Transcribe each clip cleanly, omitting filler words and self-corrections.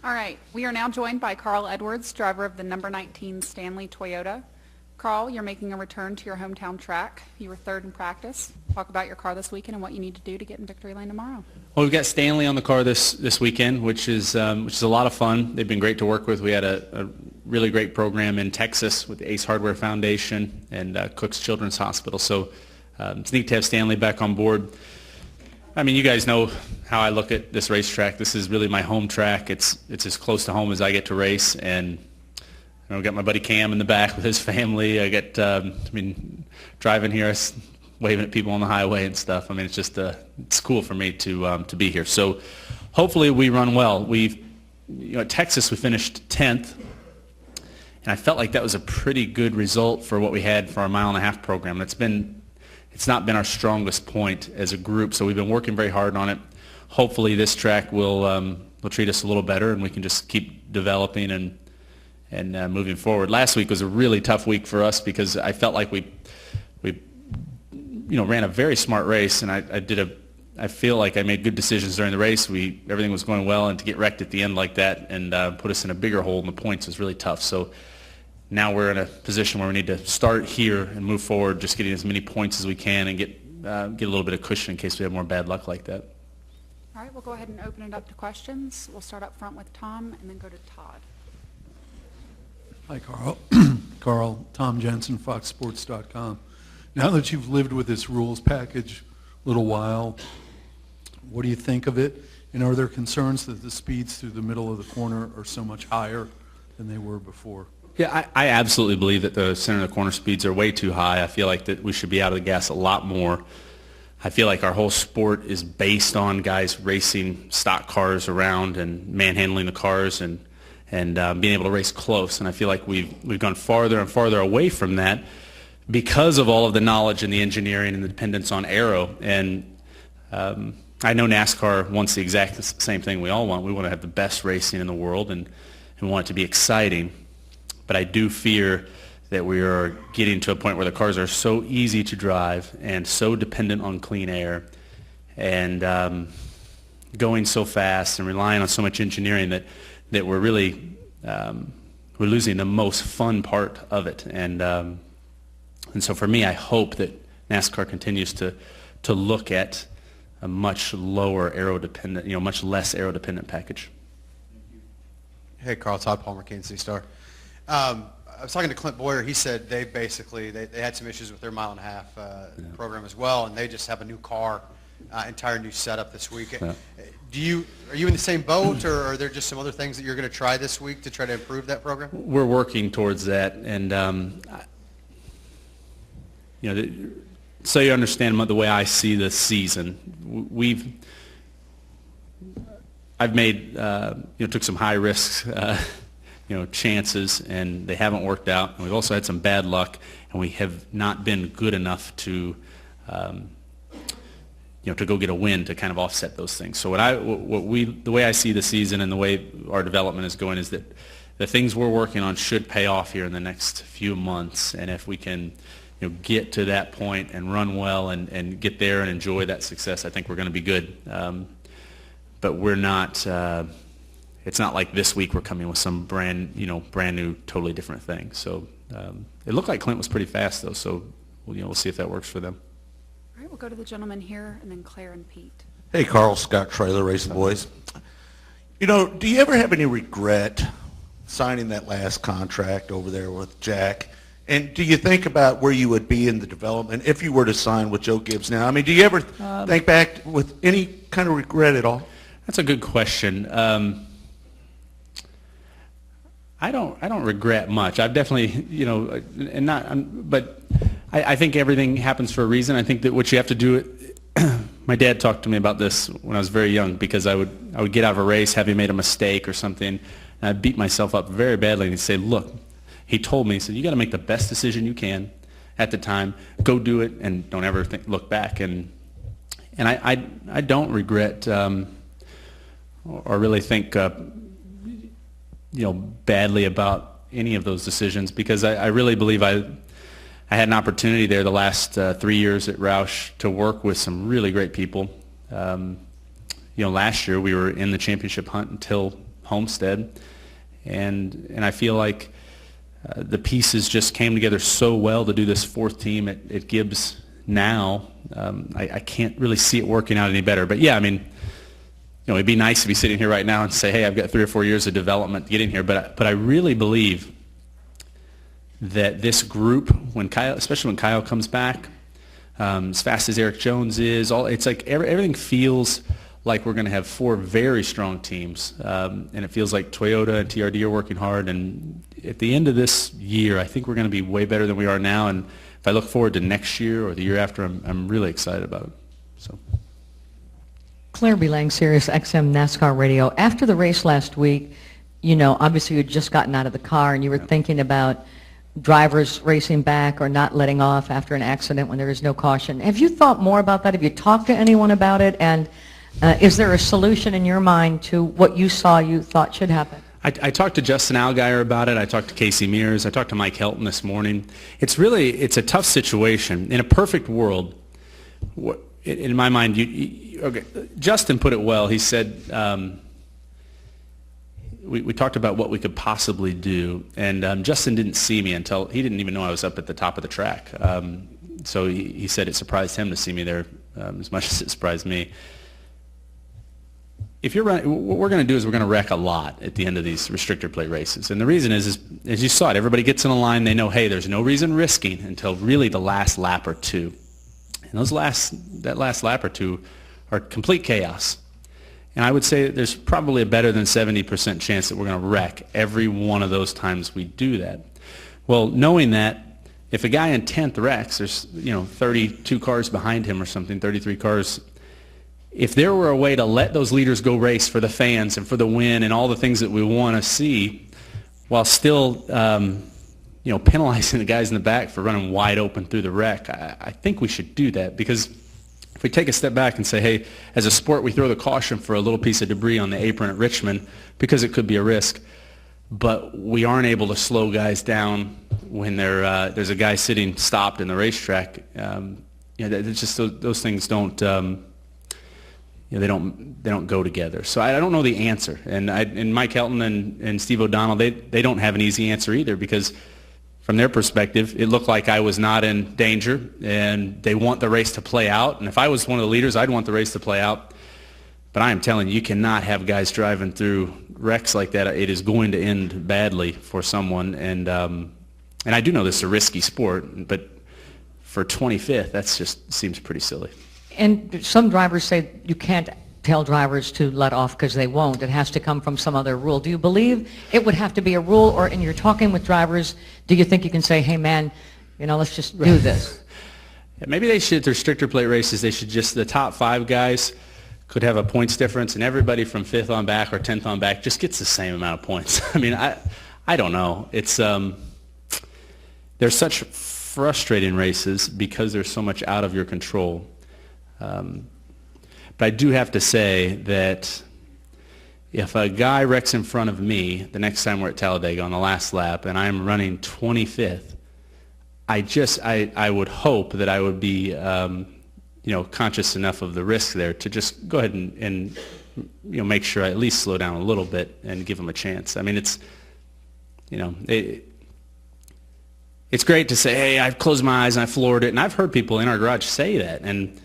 All right, we are now joined by Carl Edwards, driver of the number 19 Stanley Toyota. Carl, you're making a return to your hometown track. You were third in practice. Talk about your car this weekend and what you need to do to get in victory lane tomorrow. Well, we've got Stanley on the car this weekend, which is a lot of fun. They've been great to work with. We had a really great program in Texas with the Ace Hardware Foundation and Cook's Children's Hospital. So it's neat to have Stanley back on board. I mean, you guys know how I look at this racetrack. This is really my home track. It's as close to home as I get to race, and I've got my buddy Cam in the back with his family. I get, driving here, waving at people on the highway and stuff. I mean, it's just it's cool for me to be here. So hopefully we run well. At Texas we finished 10th, and I felt like that was a pretty good result for what we had for our mile-and-a-half program. It's not been our strongest point as a group, so we've been working very hard on it. Hopefully this track will treat us a little better, and we can just keep developing and moving forward. Last week was a really tough week for us because I felt like we ran a very smart race, and I feel like I made good decisions during the race. Everything was going well, and to get wrecked at the end like that and put us in a bigger hole in the points was really tough. So now we're in a position where we need to start here and move forward, just getting as many points as we can and get a little bit of cushion in case we have more bad luck like that. All right, we'll go ahead and open it up to questions. We'll start up front with Tom and then go to Todd. Hi, Carl. Carl, Tom Jensen, FoxSports.com. Now that you've lived with this rules package a little while, what do you think of it? And are there concerns that the speeds through the middle of the corner are so much higher than they were before? Yeah, I absolutely believe that the center of the corner speeds are way too high. I feel like that we should be out of the gas a lot more. I feel like our whole sport is based on guys racing stock cars around and manhandling the cars and being able to race close. And I feel like we've gone farther and farther away from that because of all of the knowledge and the engineering and the dependence on aero. And I know NASCAR wants the exact same thing we all want. We want to have the best racing in the world and want it to be exciting. But I do fear that we are getting to a point where the cars are so easy to drive and so dependent on clean air and going so fast and relying on so much engineering that we're really we're losing the most fun part of it. And so for me, I hope that NASCAR continues to look at a much lower aero-dependent, much less aero-dependent package. Hey, Carl, Todd Palmer, Kansas City Star. I was talking to Clint Boyer. He said they had some issues with their mile-and-a-half program as well, and they just have a new car, entire new setup this week. Yeah. Are you in the same boat, or are there just some other things that you're going to try this week to try to improve that program? We're working towards that, and so you understand the way I see the season. I've made took some high risks. Chances, and they haven't worked out. And we've also had some bad luck, and we have not been good enough to go get a win to kind of offset those things. So the way I see the season and the way our development is going is that the things we're working on should pay off here in the next few months. And if we can get to that point and run well and get there and enjoy that success, I think we're going to be good. But we're not. It's not like this week we're coming with some brand new, totally different thing. So it looked like Clint was pretty fast, though. So we'll see if that works for them. All right, we'll go to the gentleman here, and then Claire and Pete. Hey, Carl, Scott Trailer, Racing Boys. Do you ever have any regret signing that last contract over there with Jack? And do you think about where you would be in the development if you were to sign with Joe Gibbs now? I mean, do you ever think back with any kind of regret at all? That's a good question. I don't regret much. I've definitely, but I think everything happens for a reason. I think that what you have to do, my dad talked to me about this when I was very young because I would get out of a race having made a mistake or something, and I'd beat myself up very badly, and he'd say, look, he told me, he said, you got to make the best decision you can at the time, go do it, and don't ever look back. And I don't regret or really think badly about any of those decisions because I really believe I had an opportunity there the last 3 years at Roush to work with some really great people. Last year we were in the championship hunt until Homestead, and I feel like the pieces just came together so well to do this fourth team at Gibbs now. I can't really see it working out any better. But yeah, I mean, it'd be nice to be sitting here right now and say, hey, I've got 3 or 4 years of development to get in here. But I really believe that this group, especially when Kyle comes back, as fast as Eric Jones is, it's like everything feels like we're going to have 4 very strong teams, and it feels like Toyota and TRD are working hard. And at the end of this year, I think we're going to be way better than we are now. And if I look forward to next year or the year after, I'm really excited about it. So. Claire B. Lang, Sirius XM NASCAR Radio. After the race last week, obviously you had just gotten out of the car and you were thinking about drivers racing back or not letting off after an accident when there is no caution. Have you thought more about that? Have you talked to anyone about it? And is there a solution in your mind to what you thought should happen? I talked to Justin Allgaier about it. I talked to Casey Mears. I talked to Mike Helton this morning. It's a tough situation. In a perfect world, in my mind, okay, Justin put it well. He said, we talked about what we could possibly do, and Justin didn't see me until he didn't even know I was up at the top of the track. So he said it surprised him to see me there as much as it surprised me. If you're running, what we're going to do is we're going to wreck a lot at the end of these restrictor plate races. And the reason is as you saw it, everybody gets in a line, they know, hey, there's no reason risking until really the last lap or two. And that last lap or two are complete chaos. And I would say that there's probably a better than 70% chance that we're going to wreck every one of those times we do that. Well, knowing that, if a guy in 10th wrecks, there's 32 cars behind him or something, 33 cars. If there were a way to let those leaders go race for the fans and for the win and all the things that we want to see, while still penalizing the guys in the back for running wide open through the wreck, I think we should do that, because if we take a step back and say, hey, as a sport, we throw the caution for a little piece of debris on the apron at Richmond because it could be a risk, but we aren't able to slow guys down when there's a guy sitting stopped in the racetrack. It's just those things don't. They don't go together. So I don't know the answer. And Mike Helton and Steve O'Donnell, they don't have an easy answer either, because from their perspective, it looked like I was not in danger, and they want the race to play out. And if I was one of the leaders, I'd want the race to play out. But I am telling you, you cannot have guys driving through wrecks like that. It is going to end badly for someone. And I do know this is a risky sport, but for 25th, that just seems pretty silly. And some drivers say you can't tell drivers to let off because they won't. It has to come from some other rule. Do you believe it would have to be a rule, or in your talking with drivers, do you think you can say, hey, man, let's just do this? Maybe they should, the restrictor plate races, they should just, the top 5 guys could have a points difference, and everybody from 5th on back or 10th on back just gets the same amount of points. I mean, I don't know. It's there's such frustrating races because there's so much out of your control. But I do have to say that if a guy wrecks in front of me the next time we're at Talladega on the last lap and I'm running 25th, I would hope that I would be conscious enough of the risk there to just go ahead and make sure I at least slow down a little bit and give him a chance. I mean, it's great to say, hey, I've closed my eyes and I floored it, and I've heard people in our garage say that, and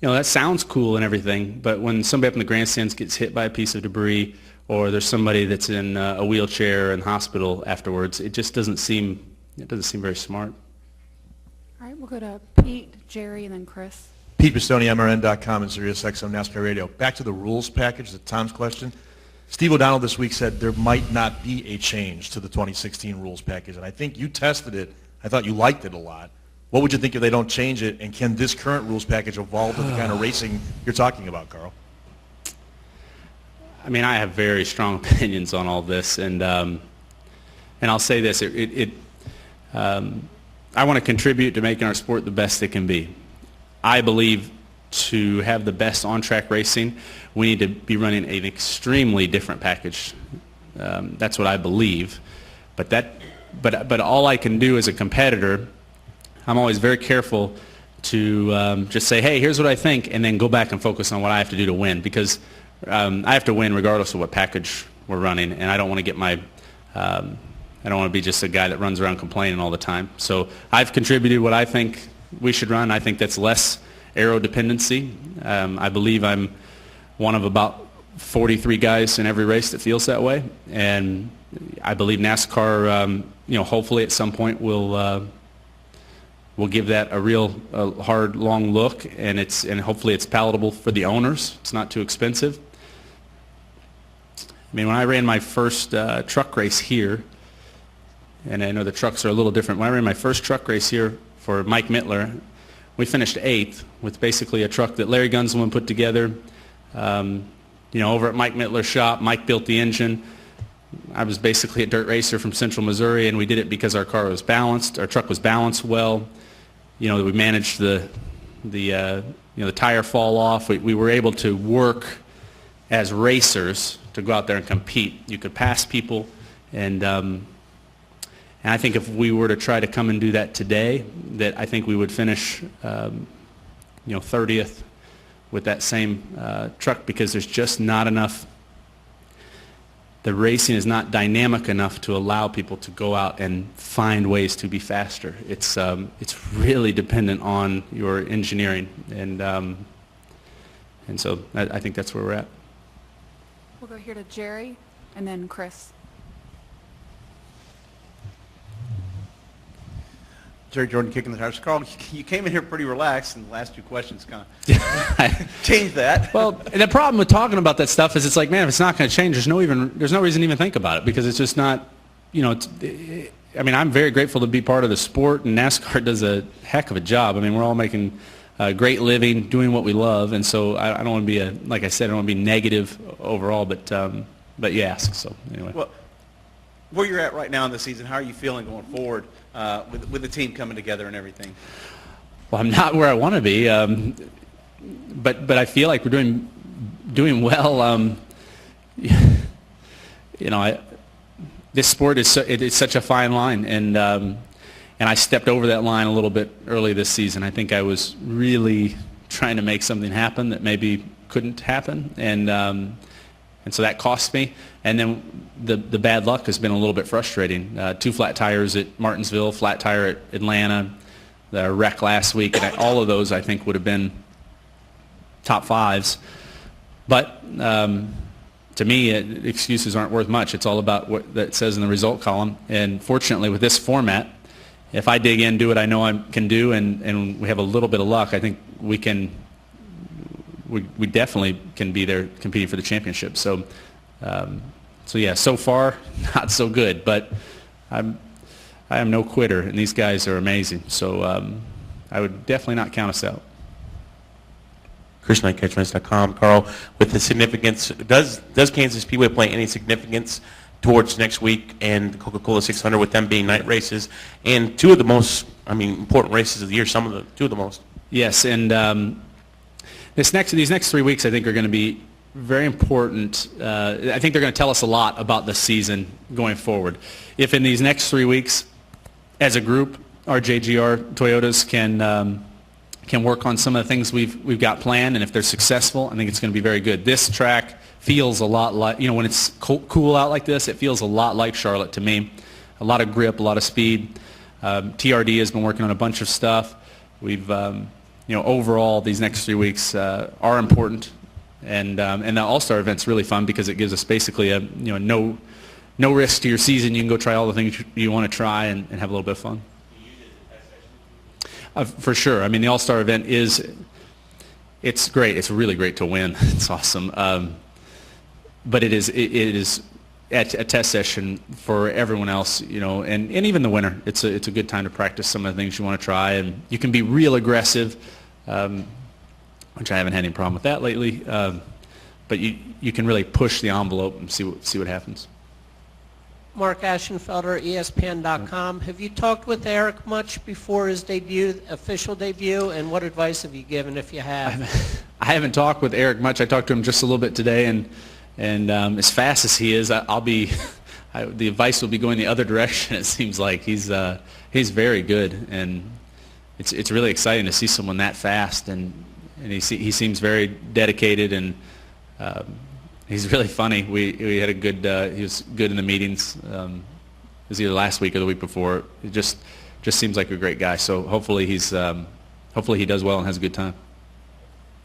that sounds cool and everything, but when somebody up in the grandstands gets hit by a piece of debris, or there's somebody that's in a wheelchair in hospital afterwards, it just doesn't seem very smart. All right, we'll go to Pete, Jerry, and then Chris. Pete Pistone, MRN.com and Sirius XM NASCAR Radio. Back to the rules package, the Tom's question. Steve O'Donnell this week said there might not be a change to the 2016 rules package, and I think you tested it. I thought you liked it a lot. What would you think if they don't change it, and can this current rules package evolve to the kind of racing you're talking about, Carl? I mean, I have very strong opinions on all this, and I'll say this: I want to contribute to making our sport the best it can be. I believe to have the best on-track racing, we need to be running an extremely different package. That's what I believe. But all I can do as a competitor, I'm always very careful to just say, hey, here's what I think, and then go back and focus on what I have to do to win, because I have to win regardless of what package we're running, and I don't want to get my I don't want to be just a guy that runs around complaining all the time. So I've contributed what I think we should run. I think that's less aero dependency. I believe I'm one of about 43 guys in every race that feels that way, and I believe NASCAR, hopefully at some point will give that a real hard, long look, and hopefully it's palatable for the owners. It's not too expensive. I mean, when I ran my first truck race here, and I know the trucks are a little different. When I ran my first truck race here for Mike Mittler, we finished 8th with basically a truck that Larry Gunzelman put together. Over at Mike Mittler's shop, Mike built the engine. I was basically a dirt racer from Central Missouri, and we did it because our car was balanced. Our truck was balanced well. We managed the tire fall off. We were able to work as racers to go out there and compete. You could pass people, and I think if we were to try to come and do that today, that I think we would finish 30th with that same truck, because there's just not enough. The racing is not dynamic enough to allow people to go out and find ways to be faster. It's really dependent on your engineering, and so I think that's where we're at. We'll go here to Jerry and then Chris. Jerry Jordan kicking the tires. Carl, you came in here pretty relaxed, and the last 2 questions kind of changed that. Well, and the problem with talking about that stuff is it's like, man, if it's not going to change, there's no reason to even think about it, because it's just not, I'm very grateful to be part of the sport, and NASCAR does a heck of a job. I mean, we're all making a great living, doing what we love, and so I don't want to be like I said, I don't want to be negative overall, but you ask, so anyway. Well, where you're at right now in the season, how are you feeling going forward with the team coming together and everything? Well, I'm not where I want to be, but I feel like we're doing well. This sport is it's such a fine line, and I stepped over that line a little bit early this season. I think I was really trying to make something happen that maybe couldn't happen, and so that cost me. And then the bad luck has been a little bit frustrating. 2 flat tires at Martinsville, flat tire at Atlanta, the wreck last week, and all of those I think would have been top 5s. But to me, excuses aren't worth much. It's all about what that says in the result column. And fortunately, with this format, if I dig in, do what I know I can do, and we have a little bit of luck, I think we definitely can be there competing for the championship. So yeah, so far not so good, but I am no quitter, and these guys are amazing. So I would definitely not count us out. Chris Knight, catchments.com. Carl, with the significance, does Kansas Speedway play any significance towards next week and the Coca-Cola 600, with them being night races and 2 of the most, important races of the year, 2 of the most? Yes, and these next 3 weeks I think are going to be very important. I think they're going to tell us a lot about the season going forward. If in these next 3 weeks, as a group, our JGR Toyotas can work on some of the things we've got planned, and if they're successful, I think it's going to be very good. This track feels a lot like, when it's cool out like this, it feels a lot like Charlotte to me. A lot of grip, a lot of speed. TRD has been working on a bunch of stuff. We've overall, these next 3 weeks are important, and the All-Star event's really fun because it gives us basically a no risk to your season. You can go try all the things you want to try and have a little bit of fun. For sure. The All-Star event it's great. It's really great to win. It's awesome. But it is a test session for everyone else, and even the winner. It's a good time to practice some of the things you want to try, and you can be real aggressive, which I haven't had any problem with that lately. But you can really push the envelope and see what happens. Mark Ashenfelder, ESPN.com. Have you talked with Eric much before his official debut, and what advice have you given if you have? I haven't talked with Eric much. I talked to him just a little bit today, and as fast as he is, the advice will be going the other direction. It seems like he's very good, and it's really exciting to see someone that fast, and he seems very dedicated, and He's really funny. We had a good. He was good in the meetings. It was either last week or the week before. It just seems like a great guy. So hopefully hopefully he does well and has a good time.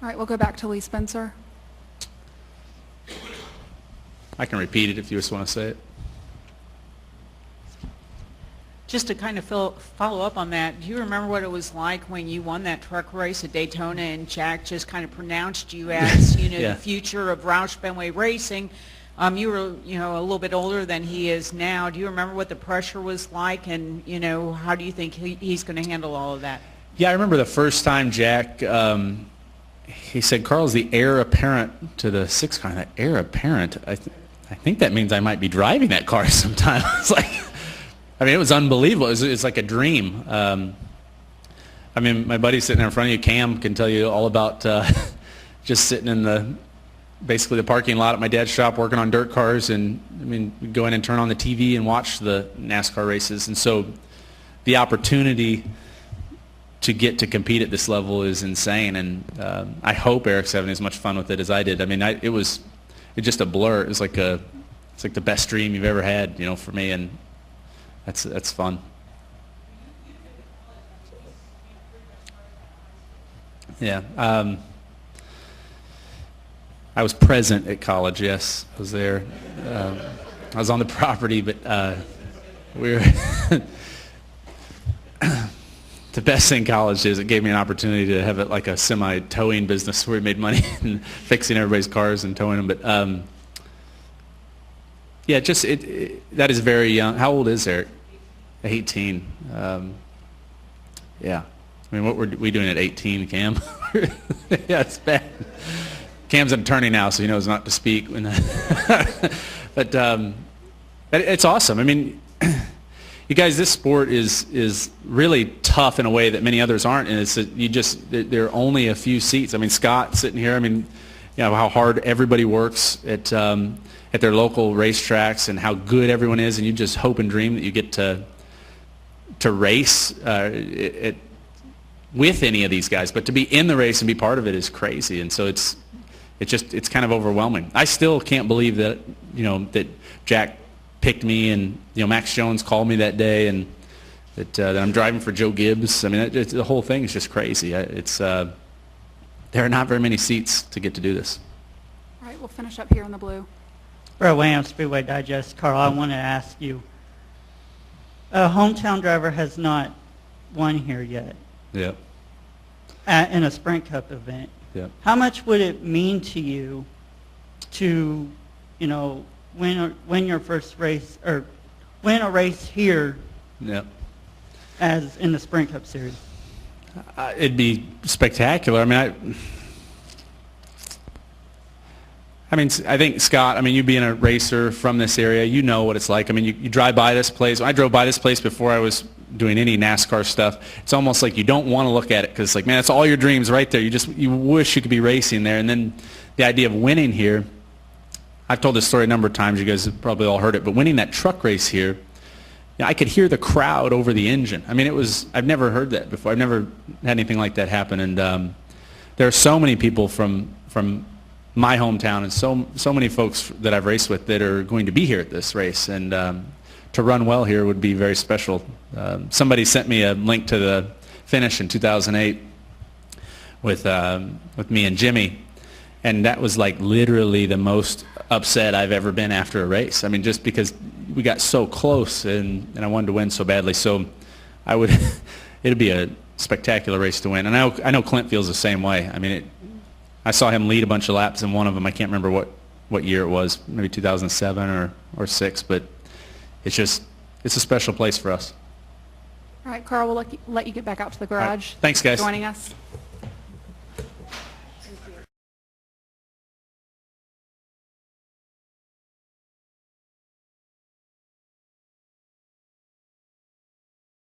All right, we'll go back to Lee Spencer. I can repeat it if you just want to say it. Just to kind of follow up on that, do you remember what it was like when you won that truck race at Daytona and Jack just kind of pronounced you as, Yeah. the future of Roush Fenway Racing? You were, a little bit older than he is now. Do you remember what the pressure was like, and, how do you think he's going to handle all of that? Yeah, I remember the first time Jack, he said, Carl's the heir apparent to the 6 car. That heir apparent, I think that means I might be driving that car sometime. It's like, it was unbelievable. It's like a dream. My buddy sitting there in front of you, Cam, can tell you all about just sitting in basically the parking lot at my dad's shop working on dirt cars, and we'd go in and turn on the TV and watch the NASCAR races. And so the opportunity to get to compete at this level is insane, and I hope Eric's having as much fun with it as I did. It was just a blur. It was like it's like the best dream you've ever had, for me, and that's fun. Yeah. I was present at college, yes. I was there. I was on the property, but we were the best thing in college is it gave me an opportunity to have it like a semi-towing business where we made money and fixing everybody's cars and towing them. But yeah, that is very young. How old is Eric? 18. Yeah. What were we doing at 18, Cam? Yeah, it's bad. Cam's an attorney now, so he knows not to speak. But it's awesome. You guys, this sport is really tough in a way that many others aren't, and there are only a few seats. Scott sitting here. How hard everybody works at their local racetracks and how good everyone is, and you just hope and dream that you get to race with any of these guys. But to be in the race and be part of it is crazy, and so it's kind of overwhelming. I still can't believe that that Jack picked me, and Max Jones called me that day, and that I'm driving for Joe Gibbs. The whole thing is just crazy. There are not very many seats to get to do this. All right, we'll finish up here in the blue. Brett Williams, Speedway Digest. Carl, I want to ask you, a hometown driver has not won here yet. Yeah. In a Sprint Cup event. Yeah. How much would it mean to you to, win your first race, or win a race here? Yeah. As in the Sprint Cup Series? It'd be spectacular. I think, Scott, you being a racer from this area, you know what it's like. You drive by this place. I drove by this place before I was doing any NASCAR stuff. It's almost like you don't want to look at it because it's like, man, it's all your dreams right there. You wish you could be racing there. And then the idea of winning here, I've told this story a number of times. You guys have probably all heard it. But winning that truck race here, I could hear the crowd over the engine. I've never heard that before. I've never had anything like that happen. And there are so many people from my hometown and so many folks that I've raced with that are going to be here at this race. And to run well here would be very special. Somebody sent me a link to the finish in 2008 with me and Jimmy, and that was like literally the most upset I've ever been after a race. Just because we got so close and I wanted to win so badly. So it'd be a spectacular race to win. And I know Clint feels the same way. I saw him lead a bunch of laps in one of them. I can't remember what year it was, maybe 2007 or 6, but it's a special place for us. All right, Carl, we'll let you get back out to the garage. Right. Thanks, guys. Joining us.